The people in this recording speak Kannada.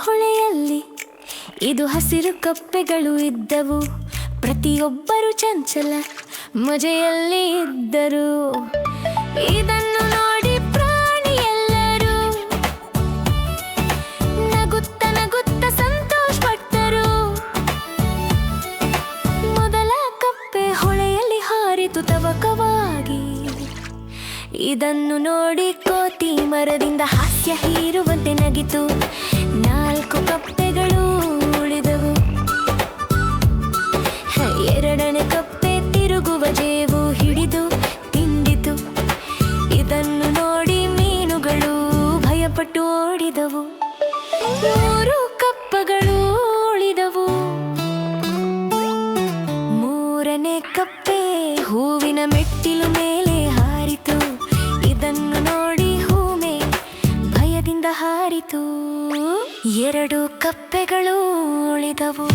ಹೊಳೆಯಲ್ಲಿ ಇದು ಹಸಿರು ಕಪ್ಪೆಗಳು ಇದ್ದವು. ಪ್ರತಿಯೊಬ್ಬರು ಚಂಚಲ ಮಜೆಯಲ್ಲಿ ಇದ್ದರು. ಇದನ್ನು ನೋಡಿ ಪ್ರಾಣಿಯೆಲ್ಲರೂ ನಗುತ್ತ ನಗುತ್ತ ಸಂತೋಷಪಟ್ಟರು. ಮೊದಲ ಕಪ್ಪೆ ಹೊಳೆಯಲ್ಲಿ ಹಾರಿತು ತವಕವಾಗಿ. ಇದನ್ನು ನೋಡಿ ಕೋತಿ ಮರದಿಂದ ಹಾಸ್ಯ ಹೀರುವಂತೆ ನಗಿತು. 4 ಕಪ್ಪೆಗಳು ಉಳಿದವು. ಎರಡನೇ ಕಪ್ಪೆ ತಿರುಗುವ ಜೇವು ಹಿಡಿದು ತಿಂದಿತು. ಇದನ್ನು ನೋಡಿ ಮೀನುಗಳು ಭಯಪಟ್ಟು ಓಡಿದವು. 3 ಕಪ್ಪೆಗಳು ಉಳಿದವು. ಮೂರನೇ ಕಪ್ಪೆ ಹೂವಿನ ಮೆಟ್ಟಿಲು ಮೇಲೆ ಹಾರಿತು. ಇದನ್ನು ನೋಡಿ ಹೂಮೆ ಭಯದಿಂದ ಹಾರಿತು. 2 ಕಪ್ಪೆಗಳು ಉಳಿದವು.